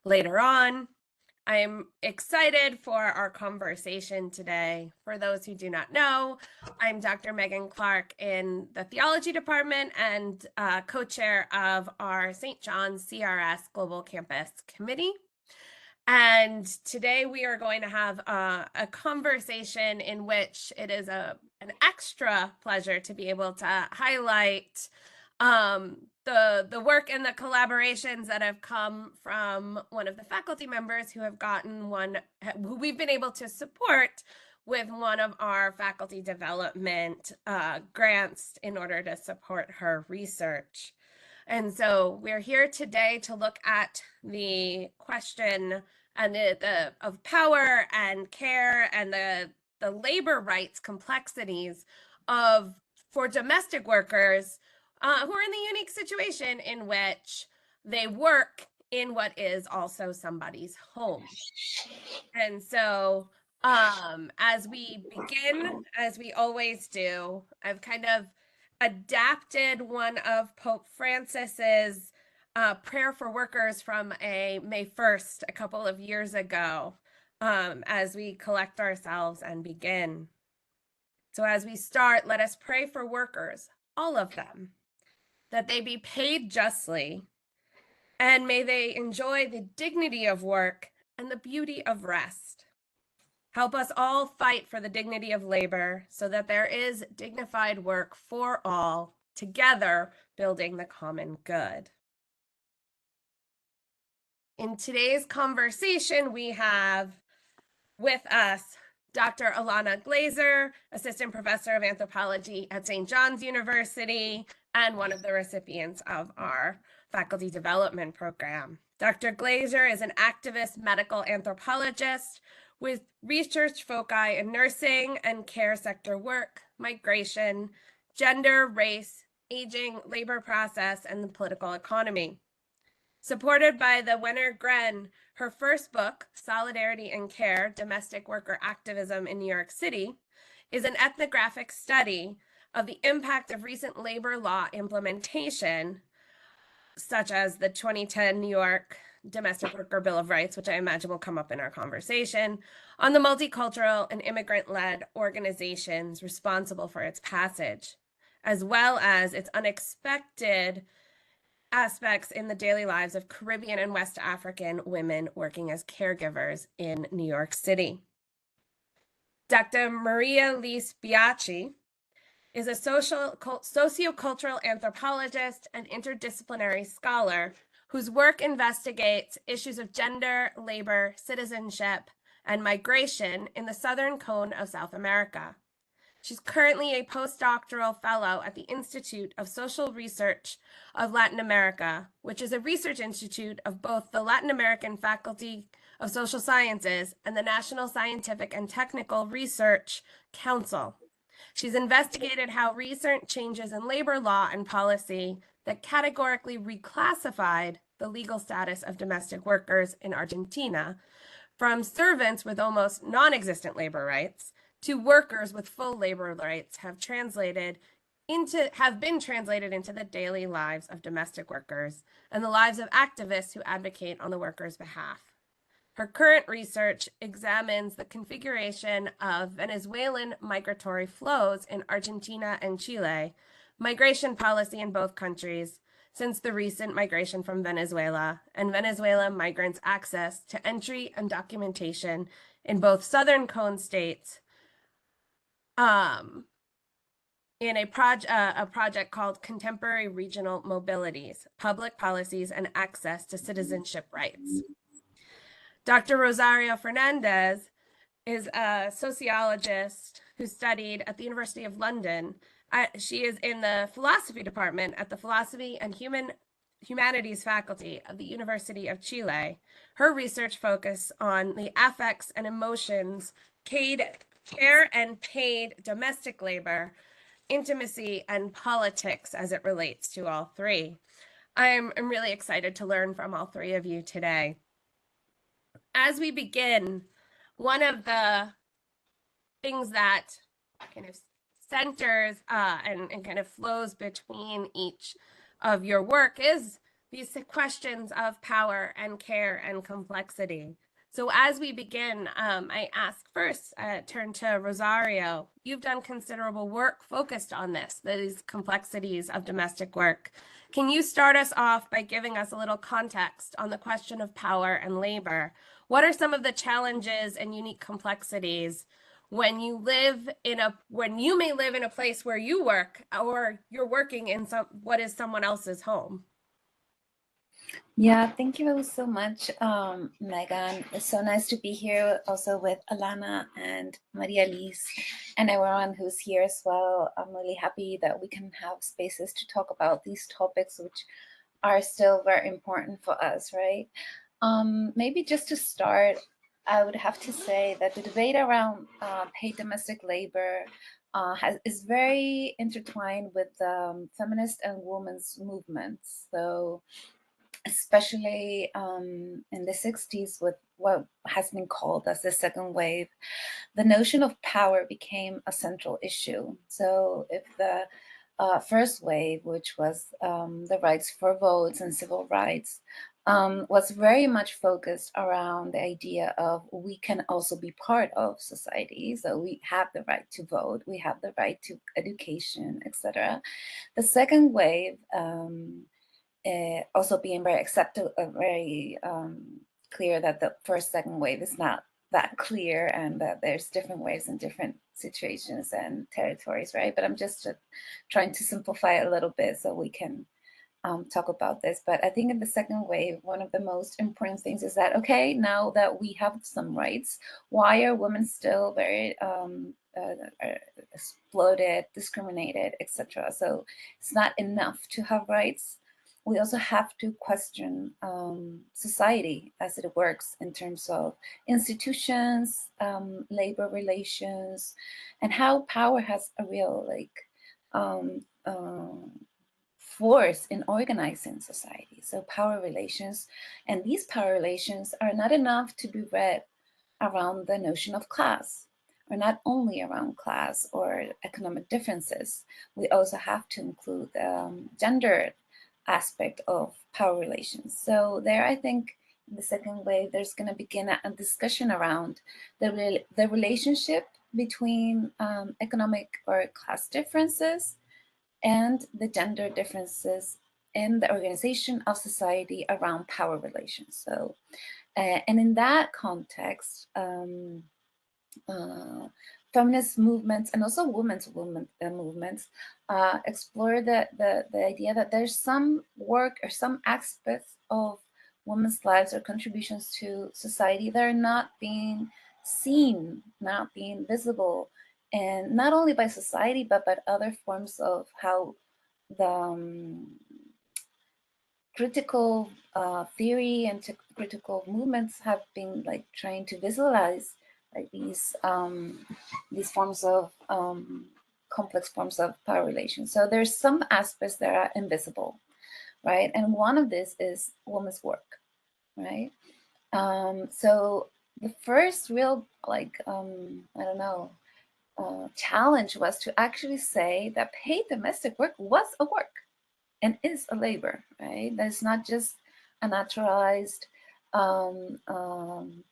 later on. I'm excited for our conversation today. For those who do not know, I'm Dr. Megan Clark in the Theology Department and co-chair of our St. John's CRS Global Campus Committee. And today we are going to have a conversation in which it is an extra pleasure to be able to highlight the work and the collaborations that have come from one of the faculty members who who we've been able to support with one of our faculty development grants in order to support her research. And so we're here today to look at the question and of power and care and the labor rights complexities for domestic workers who are in the unique situation in which they work in what is also somebody's home. And so as we begin, as we always do, I've kind of adapted one of Pope Francis's prayer for workers from a May 1st a couple of years ago as we collect ourselves and begin. So as we start, let us pray for workers, all of them, that they be paid justly, and may they enjoy the dignity of work and the beauty of rest. Help us all fight for the dignity of labor so that there is dignified work for all, together building the common good. In today's conversation, we have with us Dr. Alana Glaser, Assistant Professor of Anthropology at St. John's University, and one of the recipients of our Faculty Development Program. Dr. Glaser is an activist medical anthropologist with research foci in nursing and care sector work, migration, gender, race, aging, labor process, and the political economy. Supported by the Wenner Gren, her first book, Solidarity and Care, Domestic Worker Activism in New York City, is an ethnographic study of the impact of recent labor law implementation, such as the 2010 New York Domestic Worker Bill of Rights, which I imagine will come up in our conversation, on the multicultural and immigrant-led organizations responsible for its passage, as well as its unexpected aspects in the daily lives of Caribbean and West African women working as caregivers in New York City. Dr. María Baiocchi is a sociocultural anthropologist and interdisciplinary scholar whose work investigates issues of gender, labor, citizenship, and migration in the southern cone of South America. She's currently a postdoctoral fellow at the Institute of Social Research of Latin America, which is a research institute of both the Latin American Faculty of Social Sciences and the National Scientific and Technical Research Council. She's investigated how recent changes in labor law and policy that categorically reclassified the legal status of domestic workers in Argentina from servants with almost non-existent labor rights to workers with full labor rights have been translated into the daily lives of domestic workers and the lives of activists who advocate on the workers' behalf. Her current research examines the configuration of Venezuelan migratory flows in Argentina and Chile, migration policy in both countries since the recent migration from Venezuela, and Venezuelan migrants' access to entry and documentation in both Southern Cone states in a project called Contemporary Regional Mobilities, Public Policies and Access to Citizenship Rights. Dr. Rosario Fernández is a sociologist who studied at the University of London. She is in the philosophy department at the Philosophy and Humanities faculty of the University of Chile. Her research focuses on the affects and emotions, care and paid domestic labor, intimacy, and politics as it relates to all three. I'm really excited to learn from all three of you today. As we begin, one of the things that kind of centers and kind of flows between each of your work is these questions of power and care and complexity. So as we begin, I ask first, turn to Rosario. You've done considerable work focused on this, these complexities of domestic work. Can you start us off by giving us a little context on the question of power and labor? What are some of the challenges and unique complexities when you may live in a place where you work, or you're working in what is someone else's home? Yeah, thank you so much, Megan. It's so nice to be here also with Alana and María and everyone who's here as well. I'm really happy that we can have spaces to talk about these topics, which are still very important for us, right? Maybe just to start, I would have to say that the debate around paid domestic labor is very intertwined with feminist and women's movements. So especially in the 60s with what has been called as the second wave, the notion of power became a central issue. So if the first wave, which was the rights for votes and civil rights, was very much focused around the idea of we can also be part of society. So we have the right to vote, we have the right to education, etc. The second wave, also being very very clear that the second wave is not that clear and that there's different waves in different situations and territories, right? But I'm just trying to simplify it a little bit so we can talk about this. But I think in the second wave, one of the most important things is that, okay, now that we have some rights, why are women still very exploited, discriminated, etc.? So it's not enough to have rights. We also have to question society as it works in terms of institutions, labor relations, and how power has a real force in organizing society. So power relations, and these power relations are not enough to be read around the notion of class, or not only around class or economic differences. We also have to include gender aspect of power relations. So there, I think, in the second wave, there's going to begin a discussion around the relationship between economic or class differences and the gender differences in the organization of society around power relations. So, and in that context, feminist movements and also women's movements explore the idea that there's some work or some aspects of women's lives or contributions to society that are not being seen, not being visible, and not only by society, but by other forms of how the critical theory and critical movements have been like trying to visualize like these forms of complex forms of power relations. So there's some aspects that are invisible, right? And one of this is women's work, right? So the first real challenge was to actually say that paid domestic work was a work and is a labor, right? That's not just a naturalized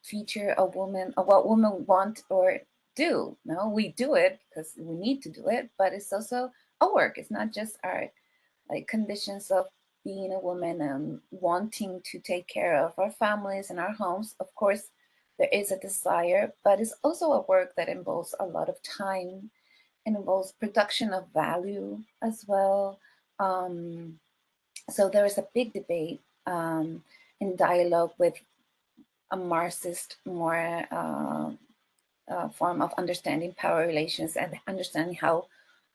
feature of women, of what women want or do. No, we do it because we need to do it, but it's also a work. It's not just our like conditions of being a woman and wanting to take care of our families and our homes. Of course, there is a desire, but it's also a work that involves a lot of time, and involves production of value as well. So there is a big debate in dialogue with a Marxist more form of understanding power relations and understanding how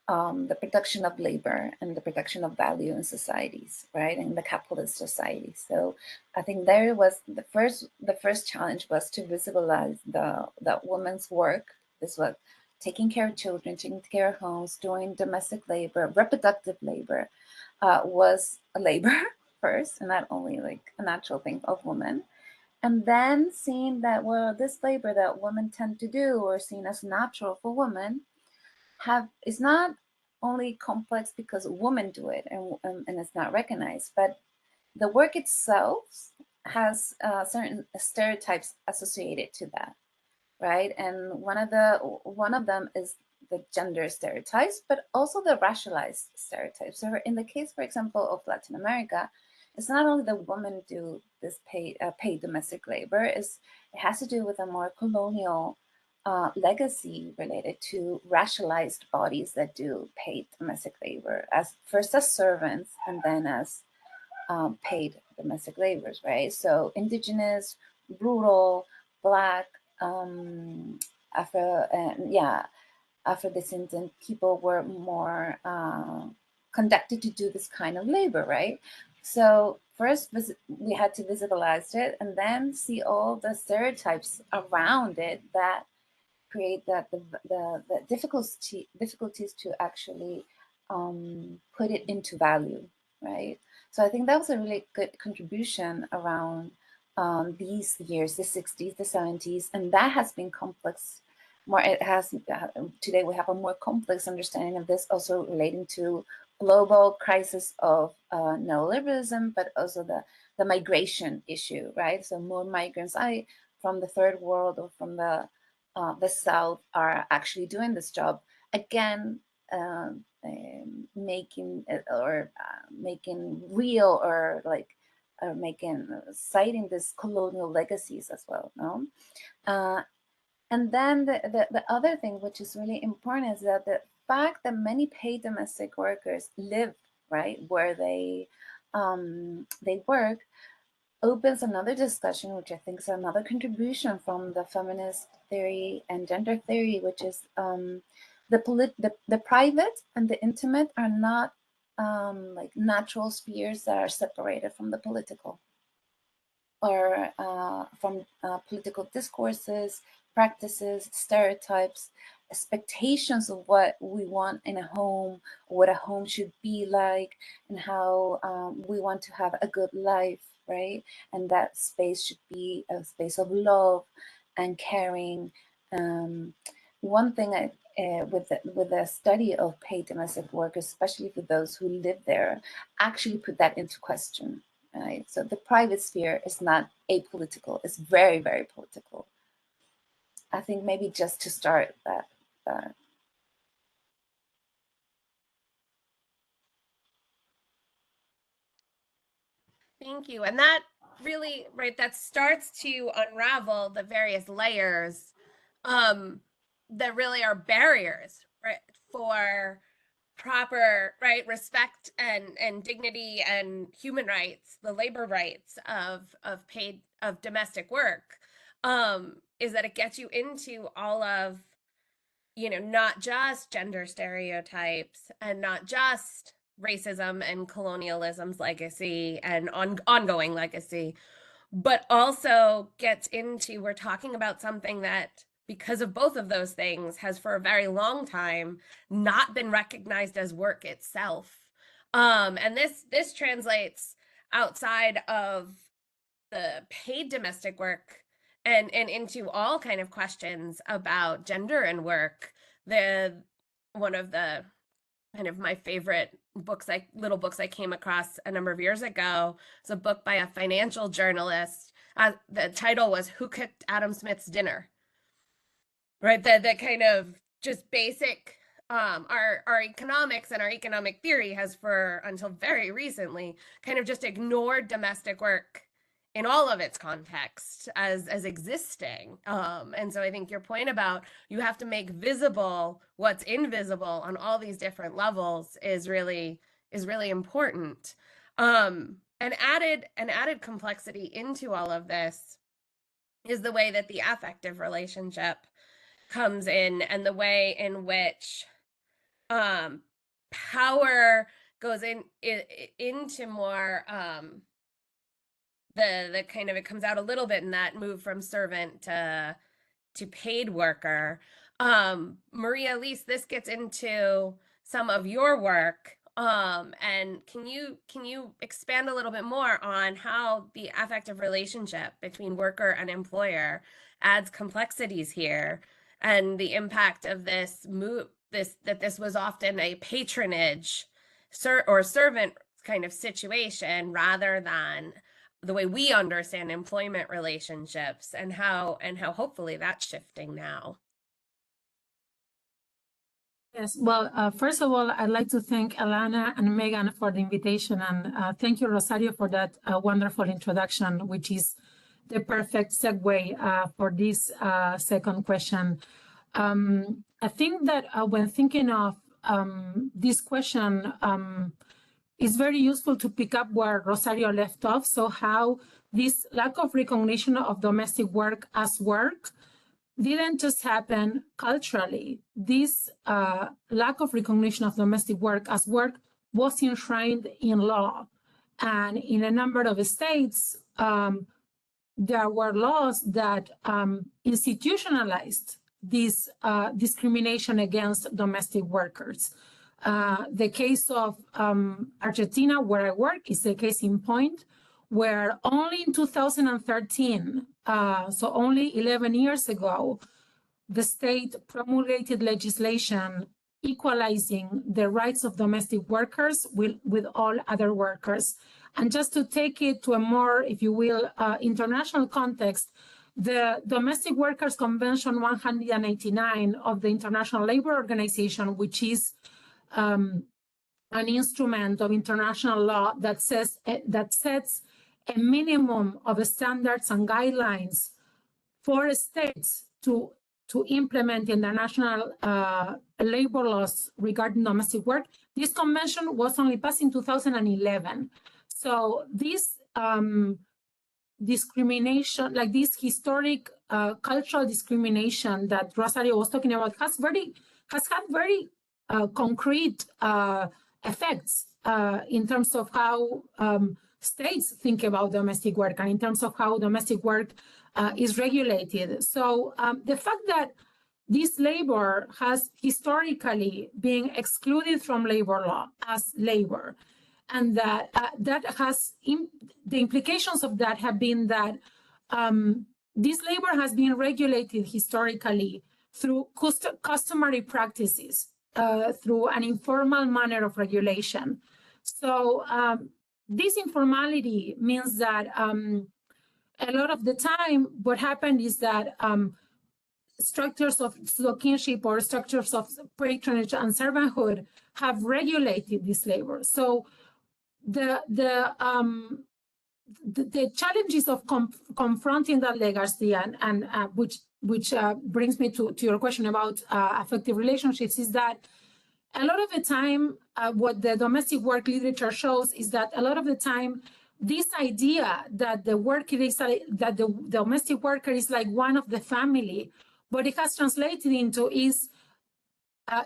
the production of labor and the production of value in societies, right, in the capitalist society. So I think there was the first challenge was to visualize that woman's work. This was taking care of children, taking care of homes, doing domestic labor, reproductive labor, was a labor first, and not only like a natural thing of women. And then seeing that, well, this labor that women tend to do or seen as natural for women is not only complex because women do it and it's not recognized, but the work itself has certain stereotypes associated to that, right? And one of them is the gender stereotypes, but also the racialized stereotypes. So in the case, for example, of Latin America, it's not only the women do this paid domestic labor, it has to do with a more colonial legacy related to racialized bodies that do paid domestic labor, as first as servants and then as paid domestic laborers, right? So indigenous, rural, Black, Afro-descendant people were more conducted to do this kind of labor, right? So first we had to visualize it and then see all the stereotypes around it that create the difficulties to actually put it into value, right? So I think that was a really good contribution around these years, the 60s, the 70s, and that has been complex. Today we have a more complex understanding of this, also relating to global crisis of neoliberalism, but also the migration issue, right? So more migrants from the third world or from the South are actually doing this job again, making real or like citing this colonial legacies as well, no? And then the other thing which is really important is that the fact that many paid domestic workers live right where they work opens another discussion, which I think is another contribution from the feminist theory and gender theory, which is the private and the intimate are not like natural spheres that are separated from the political or from political discourses, practices, stereotypes, expectations of what we want in a home, what a home should be like, and how we want to have a good life, right? And that space should be a space of love and caring. One thing with the study of paid domestic work, especially for those who live there, actually put that into question. Right? So the private sphere is not apolitical; it's very, very political. I think maybe just to start that. Thank you. And that really, right, that starts to unravel the various layers that really are barriers, right, for proper, right, respect and dignity and human rights, the labor rights of paid of domestic work, is that it gets you into all of, you know, not just gender stereotypes and not just racism and colonialism's legacy and ongoing legacy, but also gets into, we're talking about something that, because of both of those things, has for a very long time not been recognized as work itself. And this translates outside of the paid domestic work and into all kind of questions about gender and work. The one of the kind of my favorite little books I came across a number of years ago. It's a book by a financial journalist. The title was "Who Cooked Adam Smith's Dinner?" Right, the kind of just basic our economics and our economic theory has, for until very recently, kind of just ignored domestic work in all of its context as existing. And so I think your point about you have to make visible what's invisible on all these different levels is really important. An added complexity into all of this is the way that the affective relationship comes in, and the way in which power goes into more the kind of, it comes out a little bit in that move from servant to paid worker. Maria Elise, this gets into some of your work. And can you expand a little bit more on how the affective relationship between worker and employer adds complexities here, and the impact of this move, this was often a patronage or servant kind of situation rather than the way we understand employment relationships, and how hopefully that's shifting now. Yes, well, first of all, I'd like to thank Alana and Megan for the invitation, and thank you, Rosario, for that wonderful introduction, which is the perfect segue for this second question. I think that when thinking of this question, it's very useful to pick up where Rosario left off. So how this lack of recognition of domestic work as work didn't just happen culturally. This lack of recognition of domestic work as work was enshrined in law. And in a number of states, there were laws that institutionalized this discrimination against domestic workers. The case of Argentina, where I work, is a case in point, where only in 2013, so only 11 years ago, the state promulgated legislation equalizing the rights of domestic workers with all other workers. And just to take it to a more, if you will, international context, the Domestic Workers Convention 189 of the International Labor Organization, which is an instrument of international law that sets a minimum of standards and guidelines for states to implement international labor laws regarding domestic work. This convention was only passed in 2011. So this discrimination, like this historic cultural discrimination that Rosario was talking about, has had very concrete effects in terms of how states think about domestic work and in terms of how domestic work is regulated. So the fact that this labor has historically been excluded from labor law as labor, and that the implications of that have been that this labor has been regulated historically through customary practices, through an informal manner of regulation. So this informality means that a lot of the time what happened is that structures of kinship or structures of patronage and servanthood have regulated this labor. So the challenges of confronting that legacy and which brings me to your question about affective relationships, is that a lot of the time what the domestic work literature shows is that a lot of the time this idea that the domestic worker is like one of the family, what it has translated into is a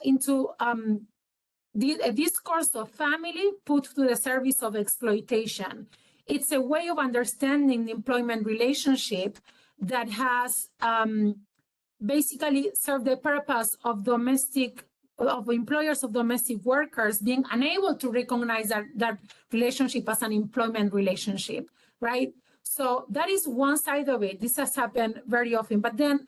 discourse of family put to the service of exploitation. It's a way of understanding the employment relationship that has basically served the purpose of employers of domestic workers being unable to recognize that relationship as an employment relationship, right? So that is one side of it. This has happened very often. But then,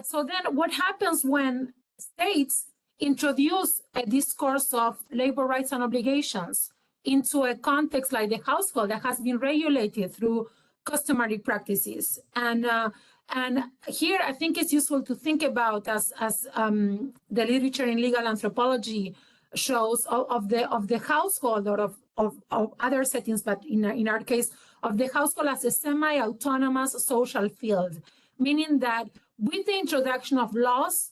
so then what happens when states introduce a discourse of labor rights and obligations into a context like the household that has been regulated through customary practices? And here I think it's useful to think about, as the literature in legal anthropology shows, of the household or of other settings, but in our case, of the household as a semi-autonomous social field, meaning that with the introduction of laws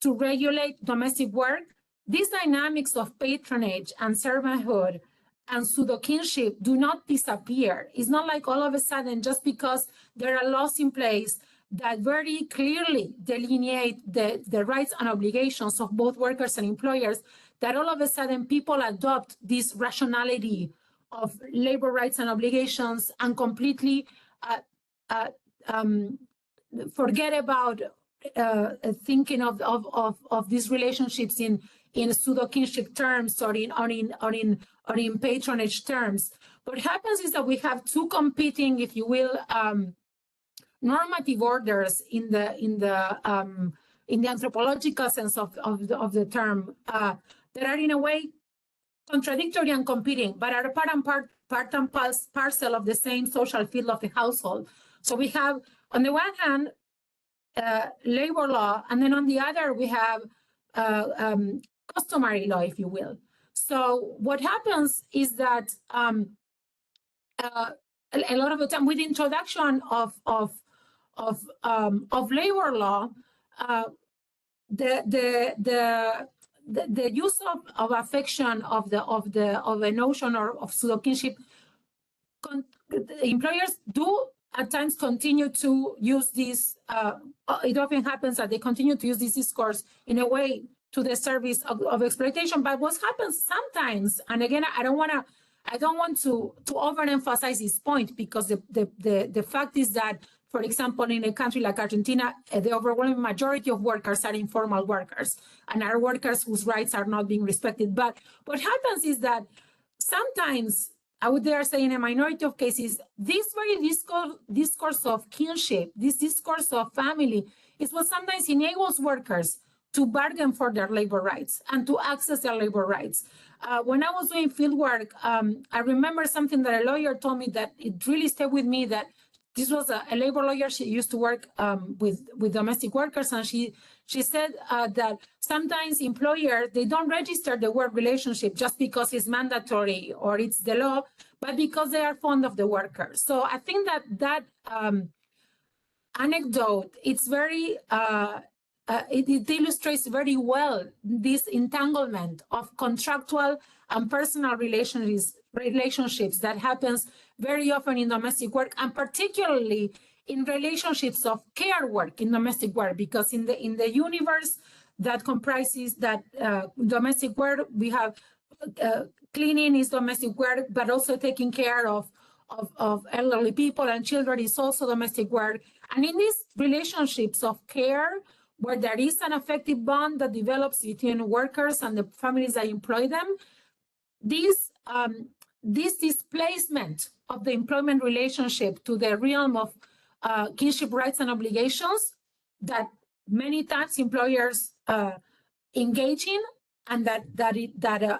to regulate domestic work, these dynamics of patronage and servanthood and pseudo-kinship do not disappear. It's not like all of a sudden, just because there are laws in place that very clearly delineate the rights and obligations of both workers and employers, that all of a sudden people adopt this rationality of labor rights and obligations and completely forget about thinking of these relationships in pseudo-kinship terms or in patronage terms. What happens is that we have two competing, if you will, normative orders in the anthropological sense of the term that are in a way contradictory and competing, but are part and parcel of the same social field of the household. So we have, on the one hand, labor law, and then on the other, we have customary law, if you will. So what happens is that a lot of the time, with the introduction of labor law, the use of affection of the notion of pseudo kinship, employers do at times continue to use this. It often happens that they continue to use this discourse in a way to the service of exploitation. But what happens sometimes, and again, I don't want to overemphasize this point, because the fact is that, for example, in a country like Argentina, the overwhelming majority of workers are informal workers and are workers whose rights are not being respected. But what happens is that sometimes, I would dare say in a minority of cases, this very discourse of kinship, this discourse of family, is what sometimes enables workers to bargain for their labor rights and to access their labor rights. When I was doing field work, I remember something that a lawyer told me that it really stayed with me. That this was a labor lawyer. She used to work with domestic workers, and she said that sometimes employers, they don't register the work relationship just because it's mandatory or it's the law, but because they are fond of the workers. So I think that anecdote, it's very it illustrates very well this entanglement of contractual and personal relationships that happens very often in domestic work, and particularly in relationships of care work in domestic work, because in the universe that comprises that domestic work, we have cleaning is domestic work, but also taking care of elderly people and children is also domestic work. And in these relationships of care, where there is an affective bond that develops between workers and the families that employ them, this displacement of the employment relationship to the realm of kinship rights and obligations that many times employers engage in, and that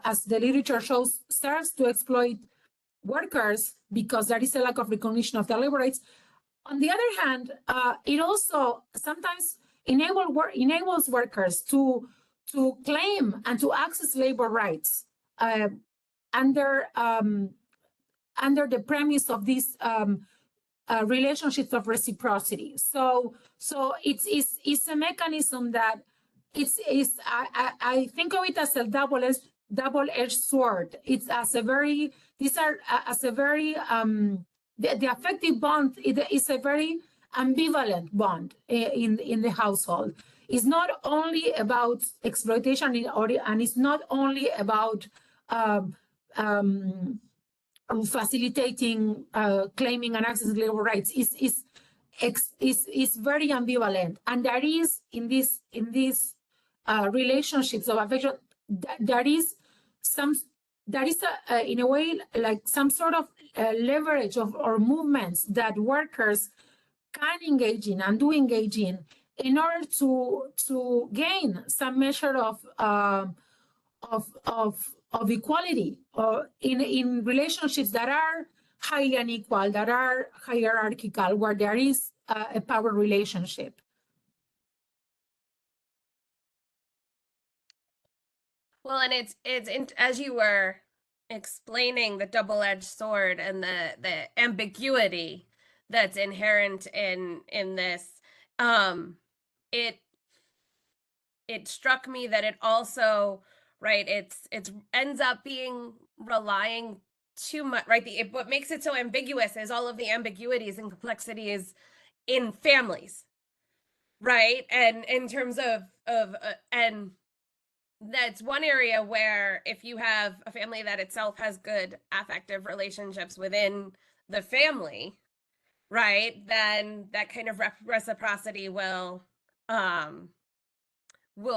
as the literature shows, starts to exploit workers because there is a lack of recognition of their labor rights. On the other hand, it also sometimes enables workers to claim and to access labor rights under the premise of these relationships of reciprocity. So it's a mechanism that I think of it as a double-edged sword. It's as a very the affective bond is a very ambivalent bond in the household. It's not only about exploitation and it's not only about facilitating claiming and accessing labor rights. It's very ambivalent, and there is in these relationships of affection, there is in a way like some sort of leverage or movements that workers can engage in and do engage in order to gain some measure of equality in relationships that are highly unequal, that are hierarchical, where there is a power relationship. Well, and it's as you were explaining the double-edged sword and the ambiguity that's inherent in this, it struck me that it also, right, it's ends up being relying too much, right? What makes it so ambiguous is all of the ambiguities and complexities in families, right? And in terms of and that's one area where if you have a family that itself has good affective relationships within the family, right, then that kind of reciprocity will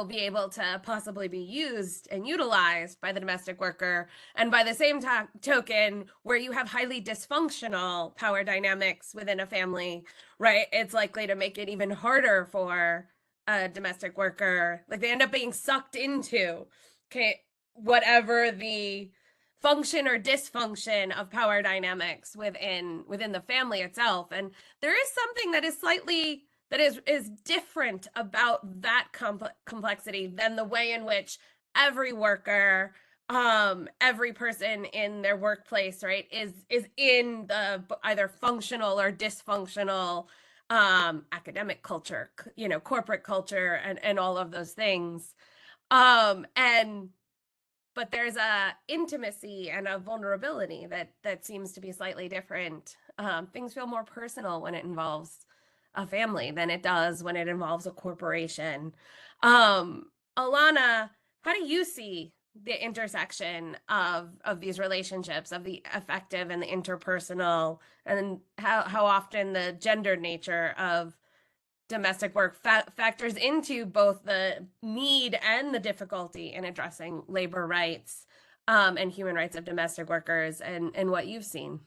be able to possibly be used and utilized by the domestic worker. And by the same token, where you have highly dysfunctional power dynamics within a family, right, it's likely to make it even harder for a domestic worker. Like they end up being sucked into whatever the function or dysfunction of power dynamics within the family itself. And there is something that is slightly that is different about that complexity than the way in which every worker, every person in their workplace, right, is in the either functional or dysfunctional academic culture, corporate culture, and all of those things. But there's a intimacy and a vulnerability that seems to be slightly different. Things feel more personal when it involves a family than it does when it involves a corporation. Alana, how do you see the intersection of these relationships, of the affective and the interpersonal, and how often the gendered nature of domestic work factors into both the need and the difficulty in addressing labor rights and human rights of domestic workers, and what you've seen?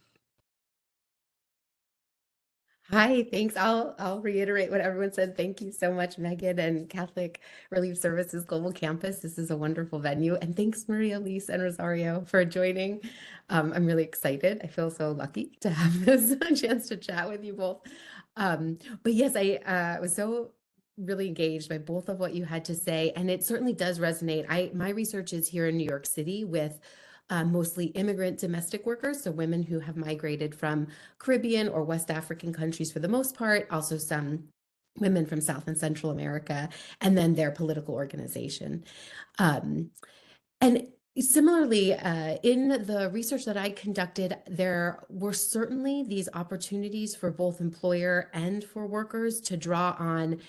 Hi, thanks. I'll reiterate what everyone said. Thank you so much, Megan and Catholic Relief Services Global Campus. This is a wonderful venue. And thanks, Maria, Lise, and Rosario for joining. I'm really excited. I feel so lucky to have this chance to chat with you both. But yes, I was so really engaged by both of what you had to say, and it certainly does resonate. My research is here in New York City with mostly immigrant domestic workers, so women who have migrated from Caribbean or West African countries for the most part, also some women from South and Central America, and then their political organization. And similarly, in the research that I conducted, there were certainly these opportunities for both employer and for workers to draw on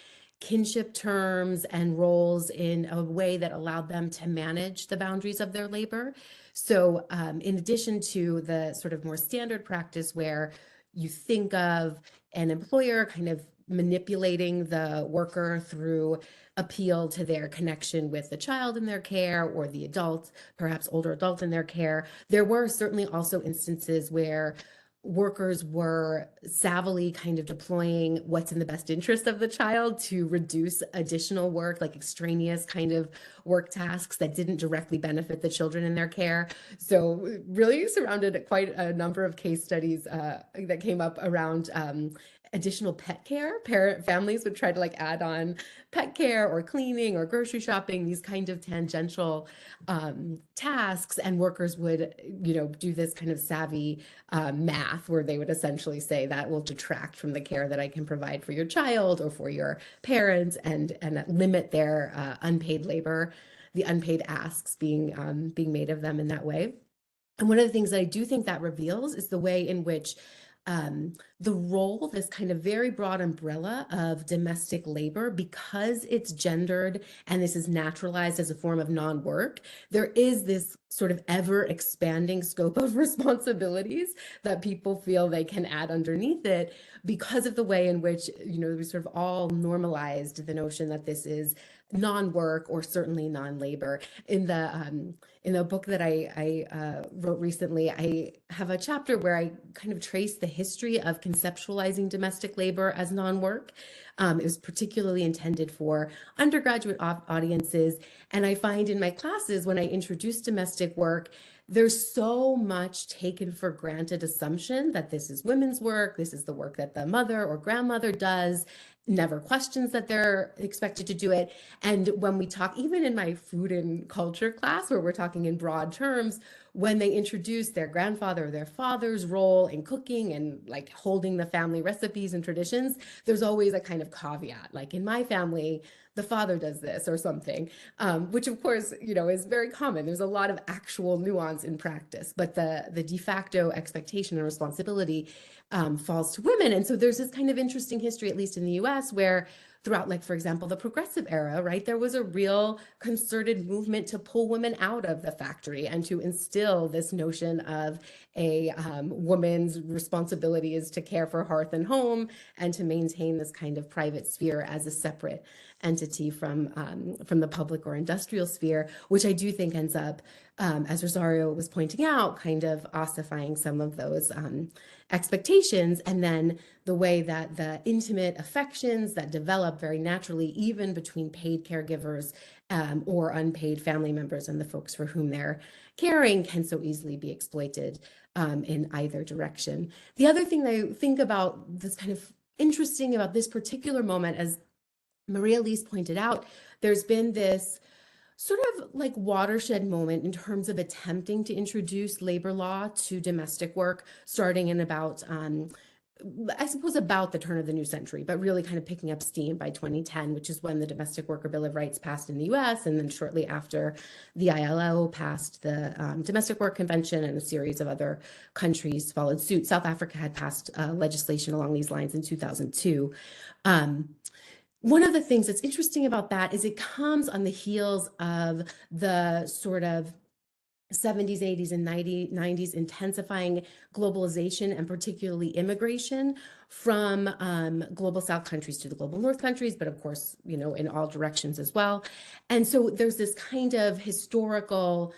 kinship terms and roles in a way that allowed them to manage the boundaries of their labor. So in addition to the sort of more standard practice where you think of an employer kind of manipulating the worker through appeal to their connection with the child in their care or the adult, perhaps older adult in their care, there were certainly also instances where workers were savvily kind of deploying what's in the best interest of the child to reduce additional work, like extraneous kind of work tasks that didn't directly benefit the children in their care. So really surrounded quite a number of case studies that came up around additional pet care. Families would try to like add on pet care or cleaning or grocery shopping, these kind of tangential tasks, and workers would, do this kind of savvy math where they would essentially say that will detract from the care that I can provide for your child or for your parents, and limit their unpaid labor, the unpaid asks being made of them in that way. And one of the things that I do think that reveals is the way in which the role, this kind of very broad umbrella of domestic labor, because it's gendered and this is naturalized as a form of non-work, there is this sort of ever expanding scope of responsibilities that people feel they can add underneath it because of the way in which, we sort of all normalized the notion that this is non-work or certainly non-labor. In the book that I wrote recently, I have a chapter where I kind of trace the history of conceptualizing domestic labor as non-work. It was particularly intended for undergraduate audiences. And I find in my classes, when I introduce domestic work, there's so much taken for granted assumption that this is women's work, this is the work that the mother or grandmother does, never questions that they're expected to do it. And when we talk, even in my food and culture class, where we're talking in broad terms, when they introduce their grandfather or their father's role in cooking and like holding the family recipes and traditions, there's always a kind of caveat, like in my family, the father does this or something, which of course, is very common. There's a lot of actual nuance in practice, but the de facto expectation and responsibility falls to women. And so there's this kind of interesting history, at least in the US, where throughout, like, for example, the progressive era, right, there was a real concerted movement to pull women out of the factory and to instill this notion of a woman's responsibility is to care for hearth and home and to maintain this kind of private sphere as a separate entity. entity from the public or industrial sphere, which I do think ends up, as Rosario was pointing out, kind of ossifying some of those expectations. And then the way that the intimate affections that develop very naturally, even between paid caregivers or unpaid family members and the folks for whom they're caring, can so easily be exploited in either direction. The other thing that I think about that's kind of interesting about this particular moment, as María-Lise pointed out, there's been this sort of like watershed moment in terms of attempting to introduce labor law to domestic work, starting in about, I suppose, about the turn of the new century, but really kind of picking up steam by 2010, which is when the Domestic Worker Bill of Rights passed in the US. And then shortly after, the ILO passed the Domestic Work Convention, and a series of other countries followed suit. South Africa had passed legislation along these lines in 2002. One of the things that's interesting about that is it comes on the heels of the sort of 70s, 80s, and 90s intensifying globalization, and particularly immigration from global South countries to the global North countries, but of course, you know, in all directions as well. And so there's this kind of historical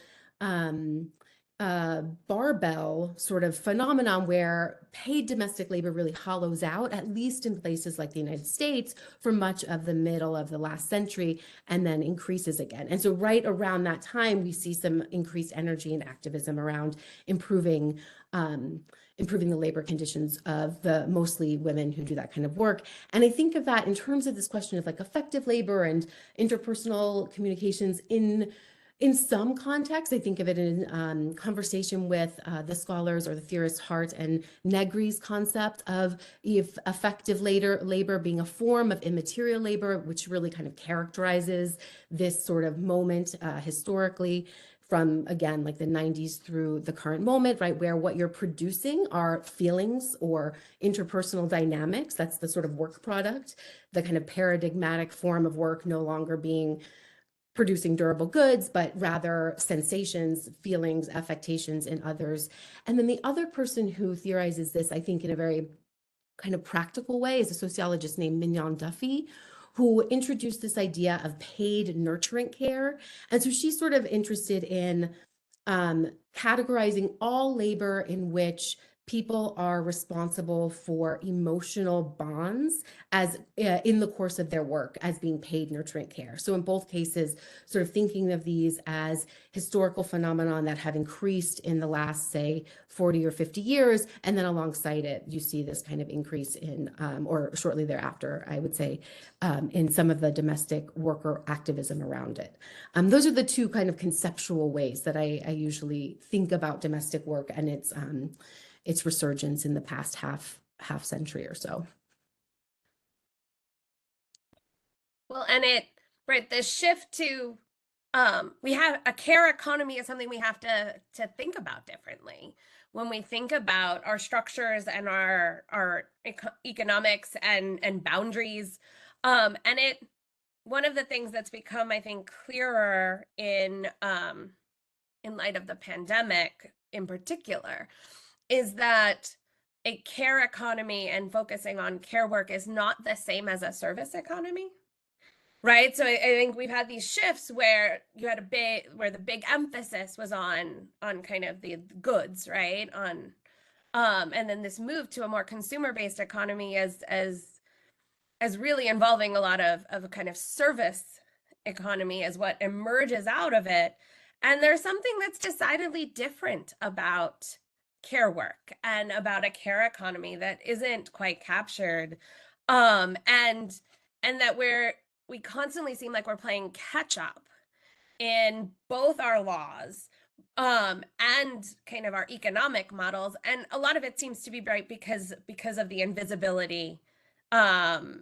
barbell sort of phenomenon where paid domestic labor really hollows out, at least in places like the United States, for much of the middle of the last century, and then increases again. And so right around that time, we see some increased energy and activism around improving the labor conditions of the mostly women who do that kind of work. And I think of that in terms of this question of like effective labor and interpersonal communications in some contexts. I think of it in conversation with the scholars or the theorists Hart and Negri's concept of effective labor being a form of immaterial labor, which really kind of characterizes this sort of moment historically, from, again, like the 90s through the current moment, right, where what you're producing are feelings or interpersonal dynamics. That's the sort of work product, the kind of paradigmatic form of work no longer being producing durable goods, but rather sensations, feelings, affectations in others. And then the other person who theorizes this, I think, in a very kind of practical way, is a sociologist named Mignon Duffy, who introduced this idea of paid nurturant care. And so she's sort of interested in categorizing all labor in which people are responsible for emotional bonds as in the course of their work as being paid nurturant care. So in both cases, sort of thinking of these as historical phenomenon that have increased in the last, say, 40 or 50 years. And then alongside it, you see this kind of increase in, or shortly thereafter, I would say, in some of the domestic worker activism around it. Those are the two kind of conceptual ways that I usually think about domestic work and its resurgence in the past half century or so. Well, and the shift to, we have a care economy is something we have to think about differently when we think about our structures and our economics and boundaries. And one of the things that's become, I think, clearer in light of the pandemic in particular, is that a care economy and focusing on care work is not the same as a service economy, right? So I think we've had these shifts where you had where the big emphasis was on kind of the goods, right? And then this move to a more consumer-based economy as really involving a lot of a kind of service economy as what emerges out of it. And there's something that's decidedly different about care work and about a care economy that isn't quite captured, and that we constantly seem like we're playing catch up in both our laws and kind of our economic models, and a lot of it seems to be right because of the invisibility and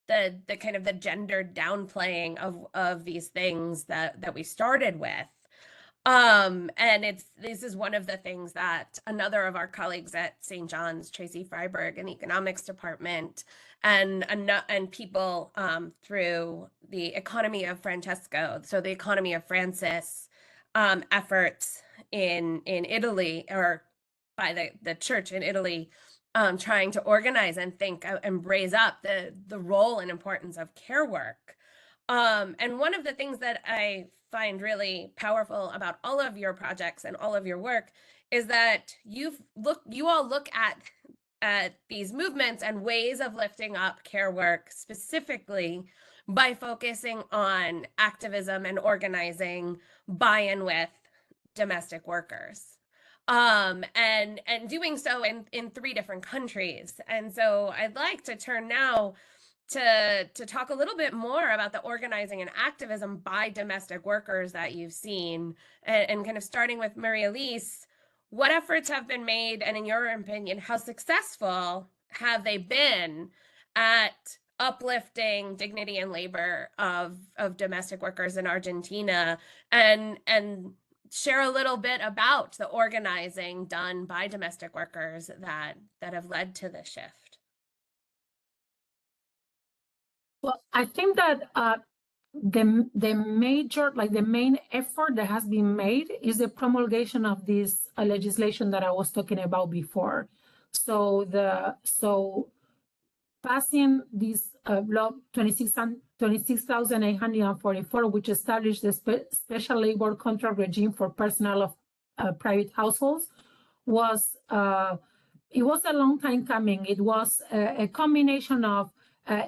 the kind of the gendered downplaying of these things that we started with. And this is one of the things that another of our colleagues at St. John's, Tracy Freiberg, in the economics department, and people through the Economy of Francesco, so the Economy of Francis efforts in Italy, or by the church in Italy, trying to organize and think and raise up the role and importance of care work. And one of the things that I find really powerful about all of your projects and all of your work is that you all look at these movements and ways of lifting up care work specifically by focusing on activism and organizing buy-in with domestic workers. And doing so in 3 different countries. And so I'd like to turn now to talk a little bit more about the organizing and activism by domestic workers that you've seen, and kind of starting with María-Lise, what efforts have been made, and in your opinion, how successful have they been at uplifting dignity and labor of domestic workers in Argentina, and share a little bit about the organizing done by domestic workers that have led to this shift? Well, I think that the major, like the main effort that has been made is the promulgation of this legislation that I was talking about before. So passing this law 26,844, which established the special labor contract regime for personnel of private households, was it was a long time coming. It was a combination of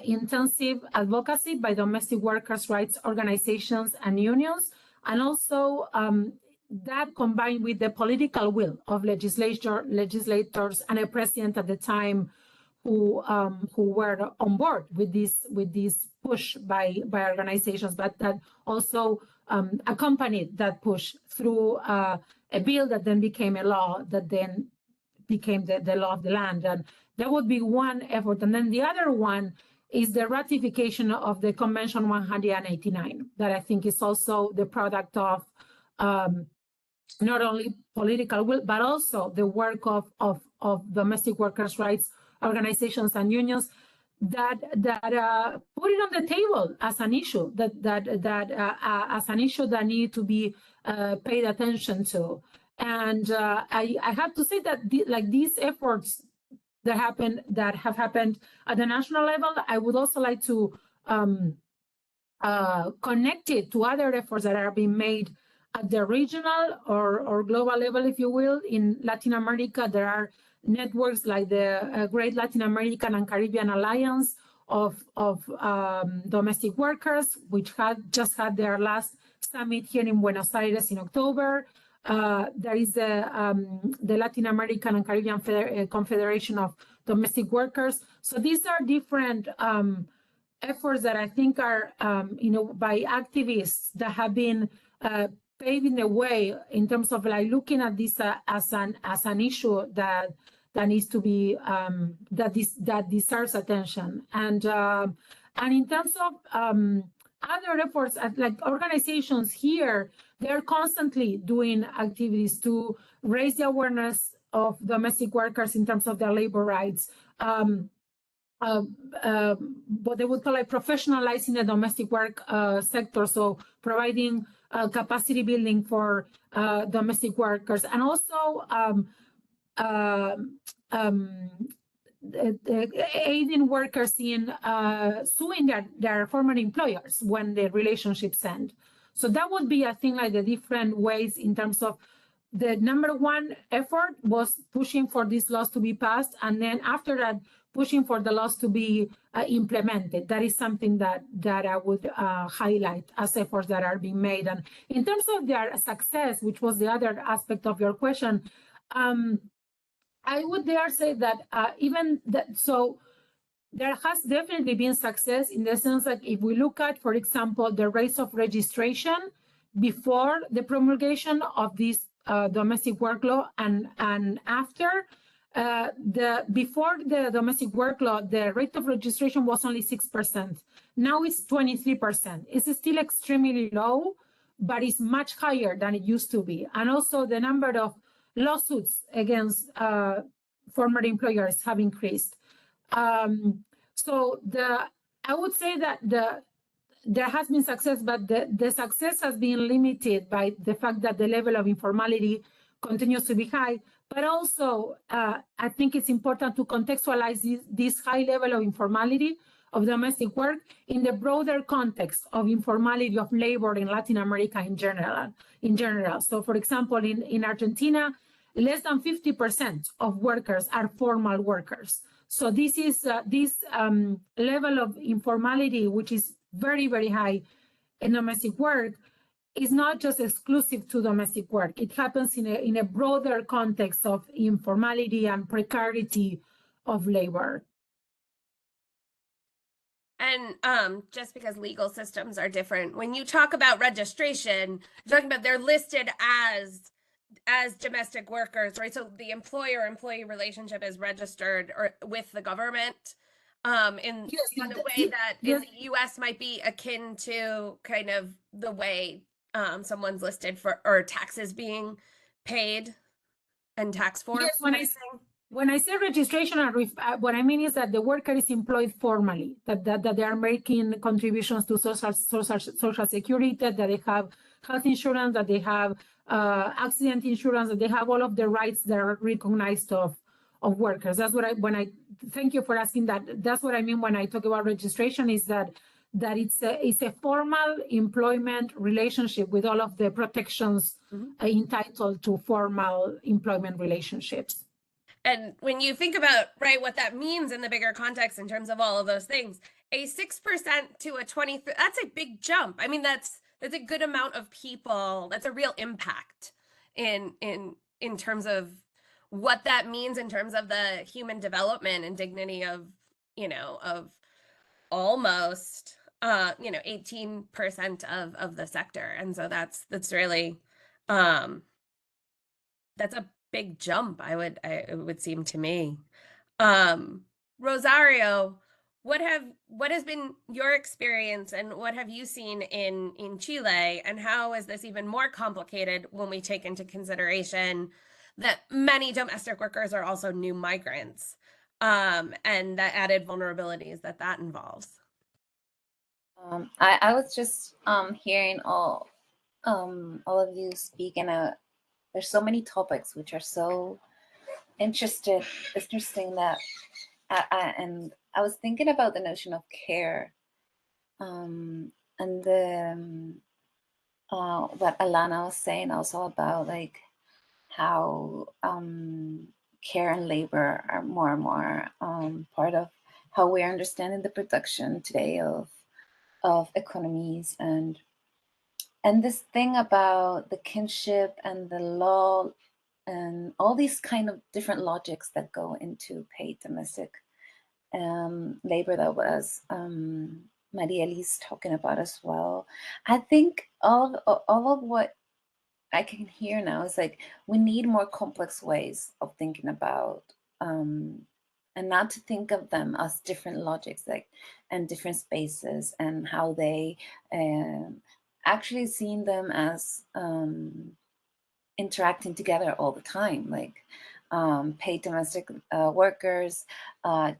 intensive advocacy by domestic workers' rights organizations and unions, and also that combined with the political will of legislators and a president at the time who were on board with this push by organizations, but that also accompanied that push through a bill that then became a law, that then became the law of the land. And that would be one effort. And then the other one is the ratification of the Convention 189, that I think is also the product of not only political will, but also the work of domestic workers' rights organizations and unions that put it on the table as an issue as an issue that need to be paid attention to. And I have to say that these efforts that have happened at the national level, I would also like to connect it to other efforts that are being made at the regional or global level, if you will. In Latin America, there are networks like the Great Latin American and Caribbean Alliance of domestic workers, which just had their last summit here in Buenos Aires in October. There is the Latin American and Caribbean Confederation of Domestic Workers. So these are different efforts that I think are, by activists that have been paving the way in terms of looking at this as an issue that needs to be that deserves attention. And in terms of other efforts, like organizations here, they're constantly doing activities to raise the awareness of domestic workers in terms of their labor rights. What they would call professionalizing the domestic work sector, so providing capacity building for domestic workers, and also aiding workers in suing their former employers when the relationships end. So that would be, I think, the different ways in terms of the number one effort was pushing for these laws to be passed, and then after that, pushing for the laws to be implemented. That is something that I would highlight as efforts that are being made. And in terms of their success, which was the other aspect of your question, I would dare say that so there has definitely been success in the sense that if we look at, for example, the rates of registration before the promulgation of this domestic work law and after, before the domestic work law, the rate of registration was only 6%. Now it's 23%. It's still extremely low, but it's much higher than it used to be. And also the number of lawsuits against former employers have increased. So I would say that there has been success, but the success has been limited by the fact that the level of informality continues to be high. But also, I think it's important to contextualize this high level of informality of domestic work in the broader context of informality of labor in Latin America in general. So, for example, in Argentina, less than 50% of workers are formal workers. So this is this level of informality, which is very, very high in domestic work, is not just exclusive to domestic work. It happens in a broader context of informality and precarity of labor. And just because legal systems are different, when you talk about registration, you're talking about they're listed as domestic workers, right? So the employer-employee relationship is registered or with the government in a way that in the US might be akin to kind of the way someone's listed for, or taxes being paid and tax forms. Yes, when I say registration, what I mean is that the worker is employed formally, that they are making contributions to social security, that they have health insurance, that they have accident insurance, that they have all of the rights that are recognized of workers. That's what thank you for asking that. That's what I mean when I talk about registration, is that it's a formal employment relationship with all of the protections entitled to formal employment relationships. And when you think about, right, what that means in the bigger context in terms of all of those things, a 6% to a 20, that's a big jump. I mean, that's a good amount of people. That's a real impact in terms of what that means in terms of the human development and dignity of, of almost 18% of the sector. And so that's really that's a big jump, it would seem to me. Rosario, what has been your experience and what have you seen in Chile, and how is this even more complicated when we take into consideration that many domestic workers are also new migrants, and the added vulnerabilities that involves? I was just hearing all of you speak, and there's so many topics which are so interesting that and I was thinking about the notion of care, and the what Alana was saying also about like how care and labor are more and more part of how we're understanding the production today of economies, and this thing about the kinship and the law and all these kind of different logics that go into paid domestic labor that was María Liz talking about as well. I think all of what I can hear now is like we need more complex ways of thinking about and not to think of them as different logics, like, and different spaces, and how they actually seeing them as interacting together all the time. Like paid domestic workers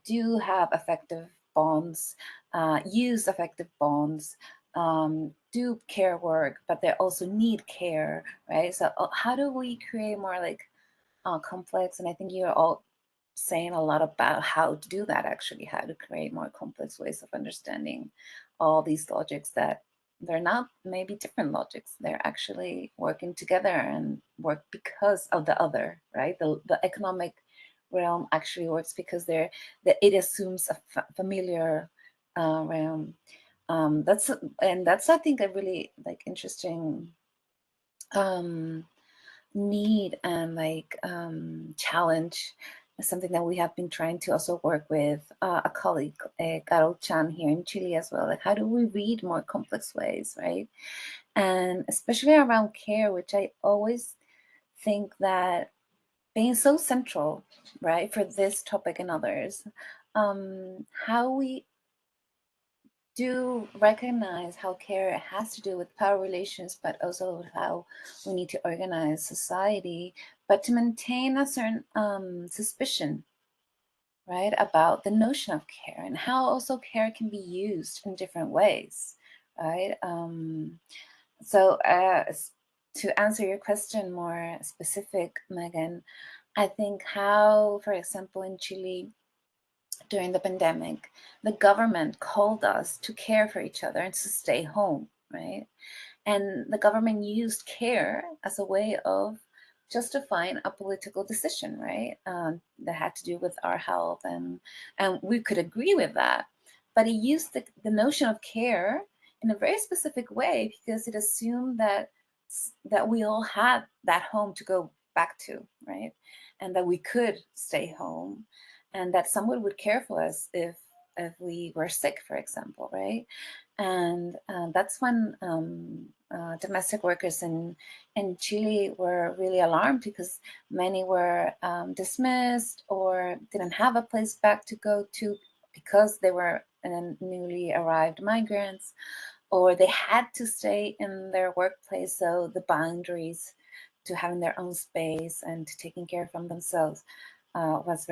do have effective bonds, use effective bonds, do care work, but they also need care, right? So how do we create more like complex, and I think you're all saying a lot about how to do that, actually, how to create more complex ways of understanding all these logics that they're not maybe different logics. They're actually working together and work because of the other, right? The economic realm actually works because it assumes a familiar realm. That's I think a really like interesting need and like challenge, something that we have been trying to also work with a colleague, Carol Chan, here in Chile as well. Like, how do we read more complex ways, right? And especially around care, which I always think that being so central, right, for this topic and others, how we do recognize how care has to do with power relations, but also how we need to organize society, but to maintain a certain suspicion, right, about the notion of care and how also care can be used in different ways, right? So to answer your question more specific, Megan, I think how, for example, in Chile, during the pandemic, the government called us to care for each other and to stay home, right? And the government used care as a way of justifying a political decision, right? That had to do with our health, and we could agree with that. But it used the notion of care in a very specific way because it assumed that we all had that home to go back to, right? And that we could stay home, and that someone would care for us if we were sick, for example, right? And that's when domestic workers in Chile were really alarmed because many were dismissed or didn't have a place back to go to because they were newly arrived migrants, or they had to stay in their workplace. So the boundaries to having their own space and to taking care from themselves was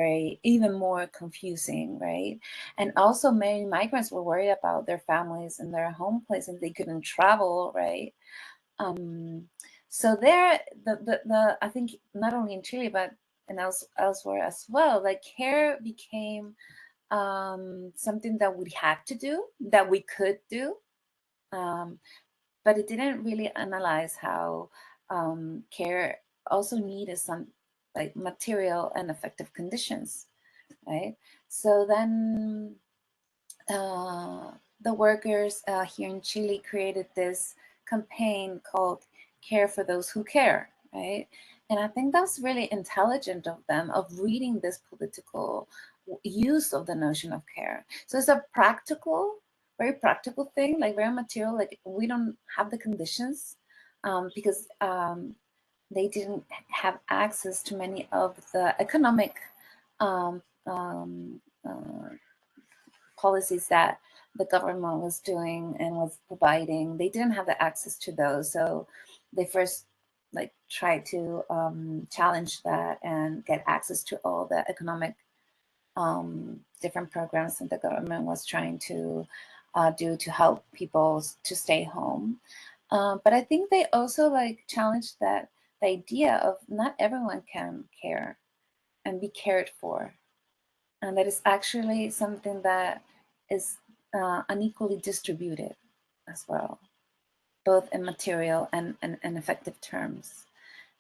even more confusing, right? And also many migrants were worried about their families and their home place, and they couldn't travel, right? So there, I think not only in Chile, but elsewhere as well, like care became something that we had to do, that we could do, but it didn't really analyze how care also needed some like material and effective conditions, right? So then the workers here in Chile created this campaign called Care for Those Who Care, right? And I think that's really intelligent of them, of reading this political use of the notion of care. So it's a practical, very practical thing, like very material, like we don't have the conditions because they didn't have access to many of the economic policies that the government was doing and was providing. They didn't have the access to those. So they first like tried to challenge that and get access to all the economic different programs that the government was trying to do to help people to stay home. But I think they also like challenged that the idea of not everyone can care and be cared for. And that is actually something that is unequally distributed as well, both in material and effective terms.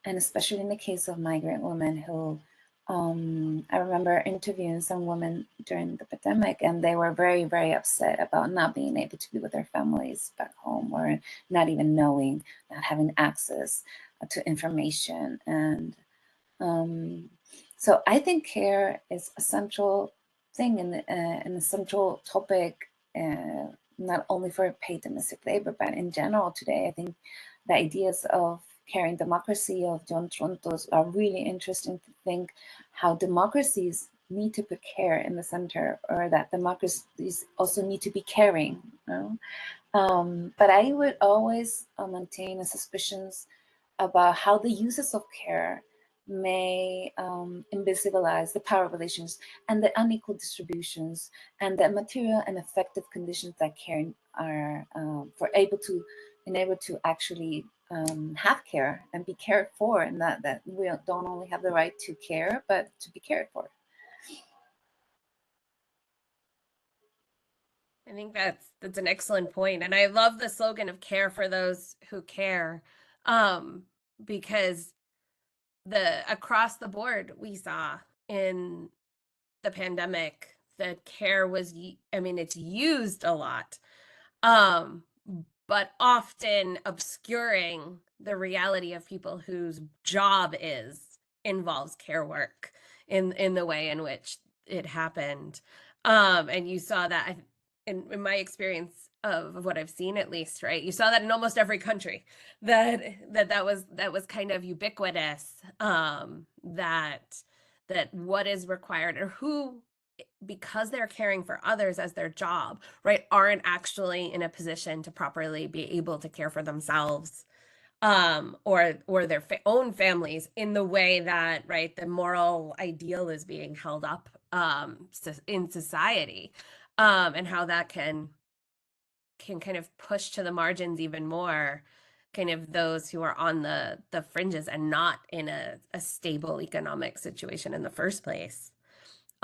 And especially in the case of migrant women who, I remember interviewing some women during the pandemic, and they were very, very upset about not being able to be with their families back home, or not even knowing, not having access to information. And so I think care is a central thing and a central topic, not only for paid domestic labor, but in general today. I think the ideas of care and democracy of John Trontos are really interesting to think how democracies need to put care in the center, or that democracies also need to be caring. You know? But I would always maintain a suspicions about how the uses of care may invisibilize the power relations and the unequal distributions and the material and effective conditions that care are for able to actually have care and be cared for, and that we don't only have the right to care, but to be cared for. I think that's an excellent point. And I love the slogan of care for those who care, because across the board we saw in the pandemic that care was, I mean, it's used a lot, but often obscuring the reality of people whose job involves care work in the way in which it happened. And you saw that in my experience of what I've seen, at least, right? You saw that in almost every country, that was kind of ubiquitous, that what is required, or who, because they're caring for others as their job, right, aren't actually in a position to properly be able to care for themselves, or their own families in the way that, right, the moral ideal is being held up in society, and how that can kind of push to the margins even more kind of those who are on the fringes and not in a stable economic situation in the first place.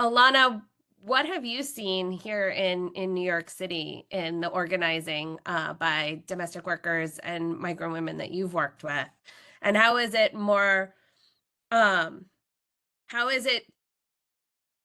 Alana, what have you seen here in New York City in the organizing by domestic workers and migrant women that you've worked with? And how is it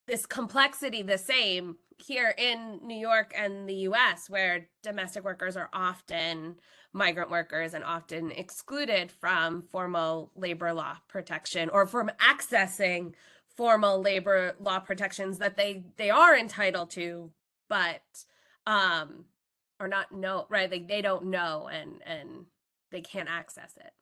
this complexity the same here in New York and the US, where domestic workers are often migrant workers and often excluded from formal labor law protection or from accessing formal labor law protections that they are entitled to, but or not know, right? Like they don't know and they can't access it.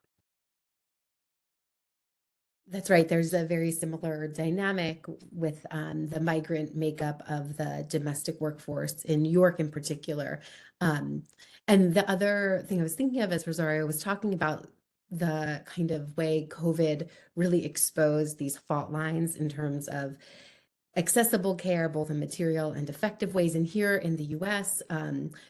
That's right. There's a very similar dynamic with the migrant makeup of the domestic workforce in New York in particular. And the other thing I was thinking of as Rosario was talking about the kind of way COVID really exposed these fault lines in terms of accessible care, both in material and effective ways. And here in the US,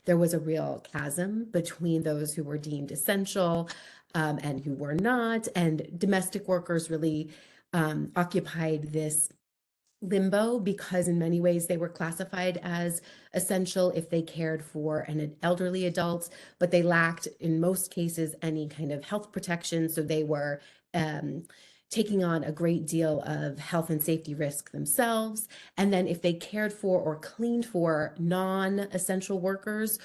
there was a real chasm between those who were deemed essential and who were not. And domestic workers really occupied this limbo because in many ways they were classified as essential if they cared for an elderly adult, but they lacked in most cases any kind of health protection. So they were taking on a great deal of health and safety risk themselves. And then if they cared for or cleaned for non-essential workers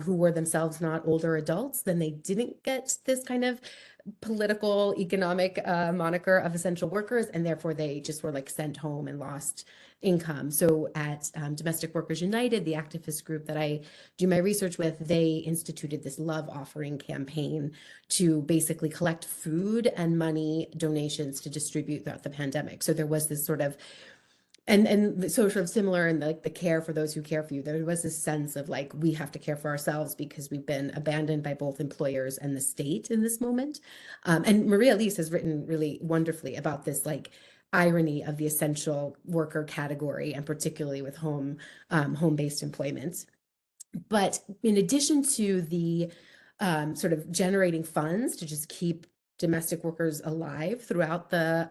who were themselves not older adults, then they didn't get this kind of political economic moniker of essential workers, and therefore they just were like sent home and lost income. So at Domestic Workers United, the activist group that I do my research with, they instituted this love offering campaign to basically collect food and money donations to distribute throughout the pandemic. So there was this sort of and so sort of similar in like the care for those who care for you, there was this sense of like, we have to care for ourselves because we've been abandoned by both employers and the state in this moment. And Maria Elise has written really wonderfully about this like irony of the essential worker category, and particularly with home-based employment. But in addition to the sort of generating funds to just keep domestic workers alive throughout the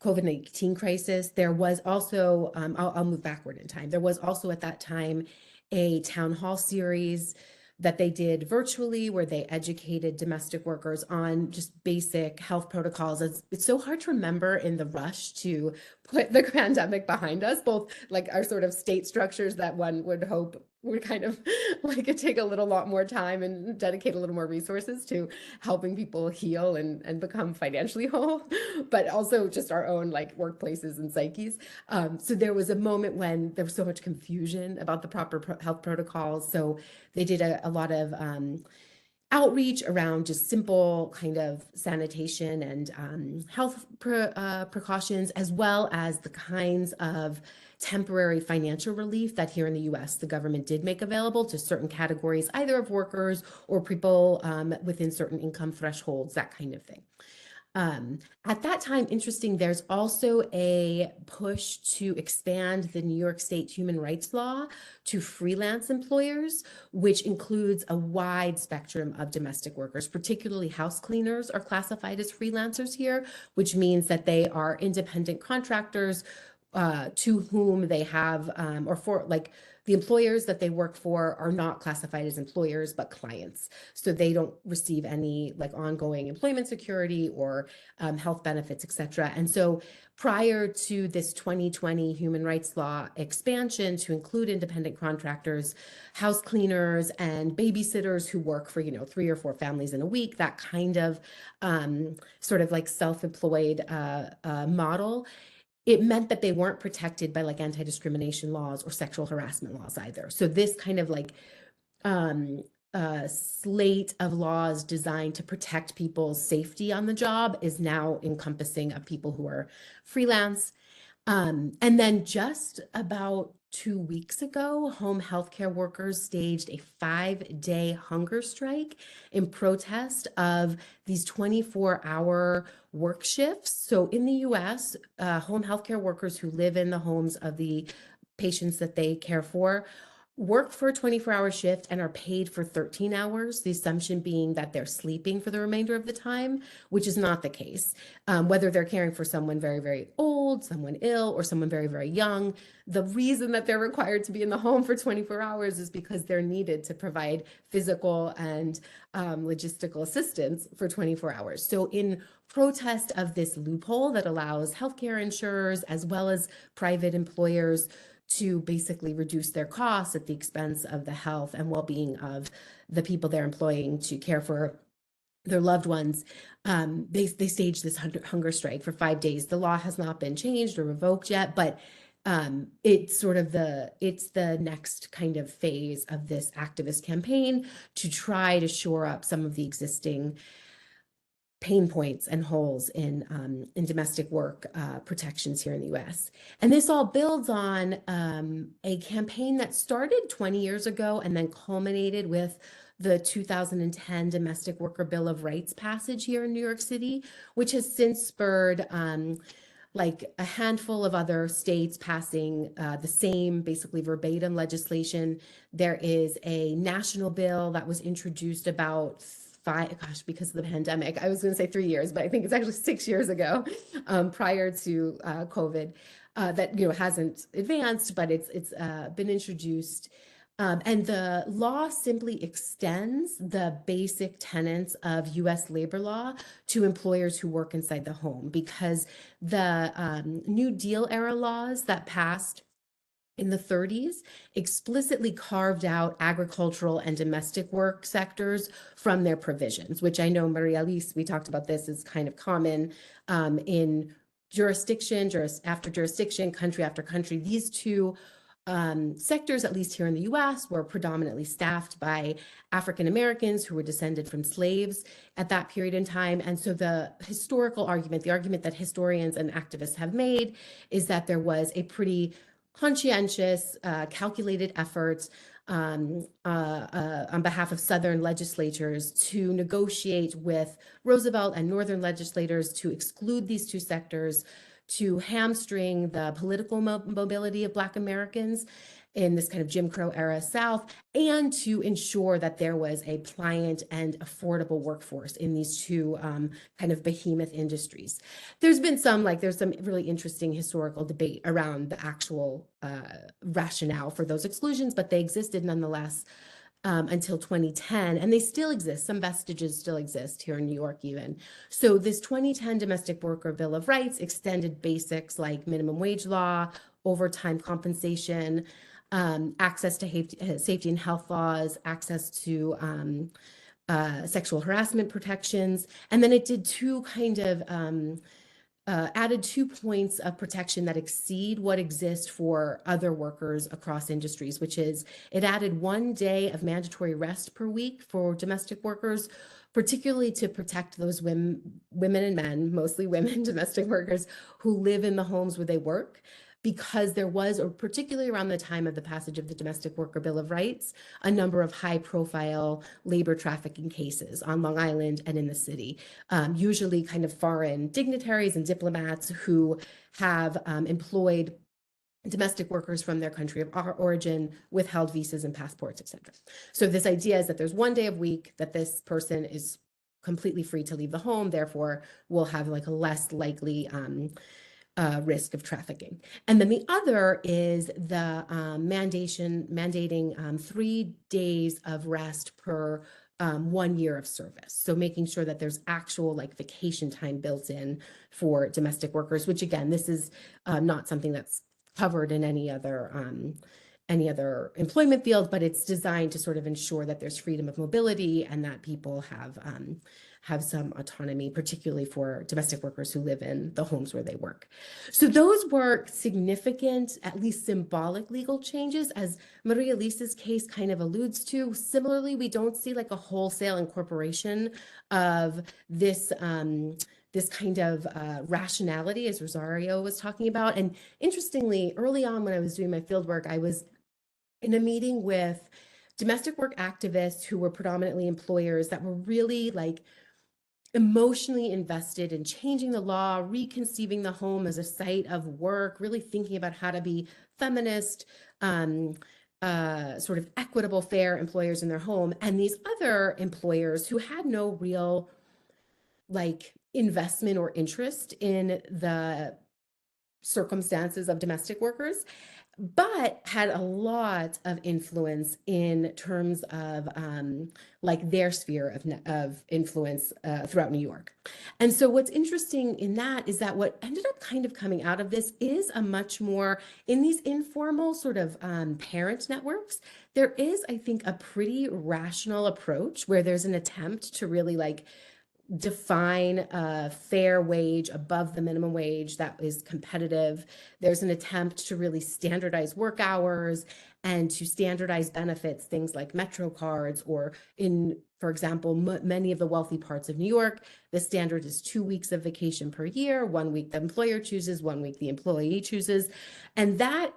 COVID-19 crisis, there was also, I'll move backward in time. There was also at that time a town hall series that they did virtually where they educated domestic workers on just basic health protocols. It's so hard to remember in the rush to put the pandemic behind us, both like our sort of state structures that one would hope would kind of like it take a lot more time and dedicate a little more resources to helping people heal and become financially whole, but also just our own like workplaces and psyches. So there was a moment when there was so much confusion about the proper health protocols. So they did a lot of outreach around just simple kind of sanitation and health precautions, as well as the kinds of temporary financial relief that here in the US, the government did make available to certain categories, either of workers or people within certain income thresholds, that kind of thing. At that time, interesting, there's also a push to expand the New York State human rights law to freelance employers, which includes a wide spectrum of domestic workers, particularly house cleaners are classified as freelancers here, which means that they are independent contractors to whom they have, or for like the employers that they work for are not classified as employers, but clients. So they don't receive any like ongoing employment security or health benefits, et cetera. And so prior to this 2020 human rights law expansion to include independent contractors, house cleaners and babysitters who work for, 3 or 4 families in a week, that kind of sort of like self-employed model, it meant that they weren't protected by like anti-discrimination laws or sexual harassment laws either. So this kind of like slate of laws designed to protect people's safety on the job is now encompassing of people who are freelance. And then just about 2 weeks ago, home healthcare workers staged a 5-day hunger strike in protest of these 24-hour work shifts. So in the US, home healthcare workers who live in the homes of the patients that they care for work for a 24-hour shift and are paid for 13 hours, the assumption being that they're sleeping for the remainder of the time, which is not the case. Whether they're caring for someone very, very old, someone ill, or someone very, very young, the reason that they're required to be in the home for 24 hours is because they're needed to provide physical and logistical assistance for 24 hours. So in protest of this loophole that allows healthcare insurers as well as private employers to basically reduce their costs at the expense of the health and well-being of the people they're employing to care for their loved ones, they staged this hunger strike for 5 days. The law has not been changed or revoked yet, but it's sort of the next kind of phase of this activist campaign to try to shore up some of the existing pain points and holes in domestic work protections here in the U.S. And this all builds on a campaign that started 20 years ago and then culminated with the 2010 Domestic Worker Bill of Rights passage here in New York City, which has since spurred like a handful of other states passing the same basically verbatim legislation. There is a national bill that was introduced about because of the pandemic, I was going to say 3 years, but I think it's actually 6 years ago, prior to COVID, that hasn't advanced, but it's been introduced. And the law simply extends the basic tenets of U.S. labor law to employers who work inside the home, because the New Deal era laws that passed in the 30s explicitly carved out agricultural and domestic work sectors from their provisions, which I know, Maria Elise, we talked about this, is kind of common in jurisdiction after jurisdiction, country after country. These two sectors, at least here in the US, were predominantly staffed by African Americans who were descended from slaves at that period in time. And so the historical argument, the argument that historians and activists have made, is that there was a pretty conscientious, calculated efforts on behalf of Southern legislatures to negotiate with Roosevelt and Northern legislators to exclude these two sectors, to hamstring the political mobility of Black Americans in this kind of Jim Crow era South, and to ensure that there was a pliant and affordable workforce in these two kind of behemoth industries. There's some really interesting historical debate around the actual rationale for those exclusions, but they existed nonetheless until 2010, and they still exist. Some vestiges still exist here in New York even. So this 2010 Domestic Worker Bill of Rights extended basics like minimum wage law, overtime compensation, access to safety and health laws, access to sexual harassment protections. And then it did added 2 points of protection that exceed what exists for other workers across industries, which is it added 1 day of mandatory rest per week for domestic workers, particularly to protect those women and men, mostly women domestic workers, who live in the homes where they work, because there was, or particularly around the time of the passage of the Domestic Worker Bill of Rights, a number of high-profile labor trafficking cases on Long Island and in the city, usually kind of foreign dignitaries and diplomats who have employed domestic workers from their country of origin, withheld visas and passports, etc. So this idea is that there's 1 day a week that this person is completely free to leave the home, therefore will have like a less likely risk of trafficking. And then the other is the mandating 3 days of rest per 1 year of service. So making sure that there's actual like vacation time built in for domestic workers, which again, this is not something that's covered in any other employment field, but it's designed to sort of ensure that there's freedom of mobility and that people have some autonomy, particularly for domestic workers who live in the homes where they work. So those were significant, at least symbolic legal changes, as Maria Lisa's case kind of alludes to. Similarly, we don't see like a wholesale incorporation of this this kind of rationality, as Rosario was talking about. And interestingly, early on when I was doing my fieldwork, I was in a meeting with domestic work activists who were predominantly employers that were really like emotionally invested in changing the law, reconceiving the home as a site of work, really thinking about how to be feminist, sort of equitable, fair employers in their home, and these other employers who had no real like investment or interest in the circumstances of domestic workers, but had a lot of influence in terms of like their sphere of influence throughout New York. And so what's interesting in that is that what ended up kind of coming out of this is a much more, in these informal sort of parent networks, there is, I think, a pretty rational approach where there's an attempt to really like define a fair wage above the minimum wage that is competitive. There's an attempt to really standardize work hours and to standardize benefits, things like Metro cards, or in, for example, many of the wealthy parts of New York, the standard is 2 weeks of vacation per year, 1 week the employer chooses, 1 week the employee chooses. And that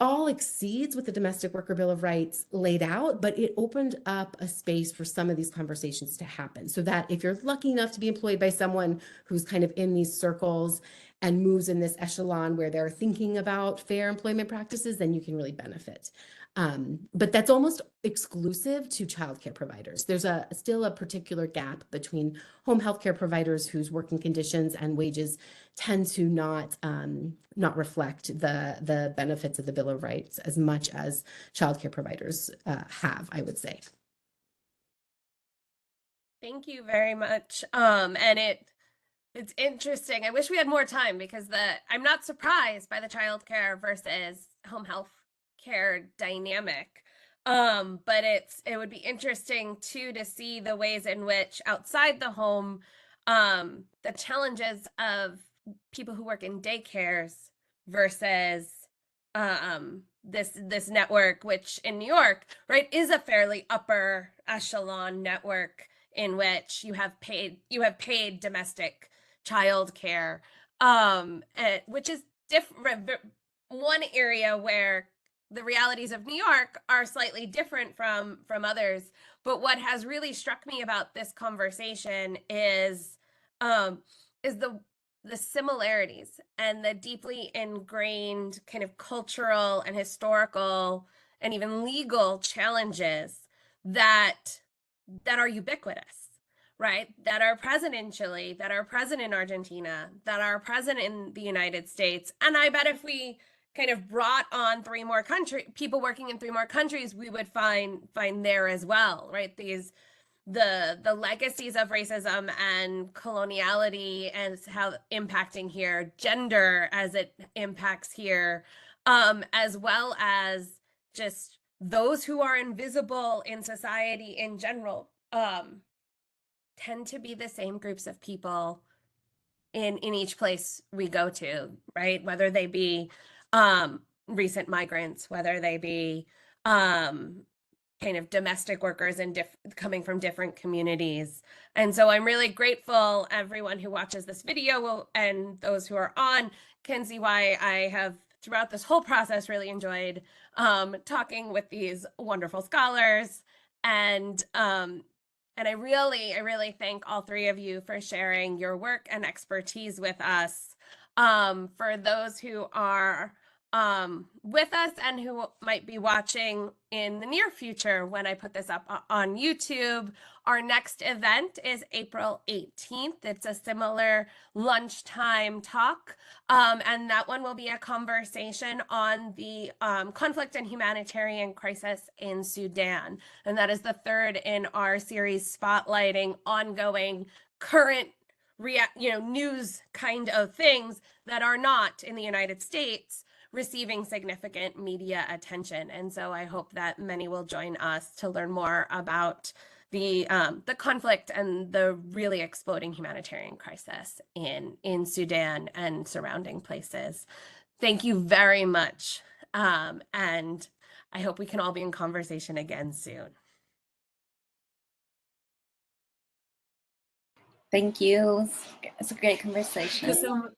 all exceeds what the Domestic Worker Bill of Rights laid out, but it opened up a space for some of these conversations to happen, so that if you're lucky enough to be employed by someone who's kind of in these circles and moves in this echelon where they're thinking about fair employment practices, then you can really benefit. But that's almost exclusive to childcare providers. There's still a particular gap between home healthcare providers whose working conditions and wages tend to not reflect the benefits of the Bill of Rights as much as childcare providers have, I would say. Thank you very much. And it's interesting. I wish we had more time because I'm not surprised by the childcare versus home health care dynamic. But it would be interesting too to see the ways in which outside the home, the challenges of people who work in daycares versus this network, which in New York, right, is a fairly upper echelon network in which you have paid domestic childcare, which is different. One area where the realities of New York are slightly different from others. But what has really struck me about this conversation is the similarities and the deeply ingrained kind of cultural and historical and even legal challenges that are ubiquitous, right? That are present in Chile, that are present in Argentina, that are present in the United States. And I bet if we kind of brought on people working in 3 more countries, we would find there as well, right? The legacies of racism and coloniality and how impacting here, gender as it impacts here, as well as just those who are invisible in society in general, tend to be the same groups of people in each place we go to, right? Whether they be recent migrants, whether they be kind of domestic workers and coming from different communities. And so I'm really grateful everyone who watches this video and those who are on can see why I have throughout this whole process really enjoyed talking with these wonderful scholars. And I really thank all 3 of you for sharing your work and expertise with us. For those who are with us and who might be watching in the near future when I put this up on YouTube, our next event is April 18th. It's a similar lunchtime talk, and that one will be a conversation on the conflict and humanitarian crisis in Sudan. And that is the 3rd in our series spotlighting ongoing current news kind of things that are not in the United States receiving significant media attention. And so I hope that many will join us to learn more about the conflict and the really exploding humanitarian crisis in Sudan and surrounding places. Thank you very much. And I hope we can all be in conversation again soon. Thank you. It's a great conversation. Thank you so much.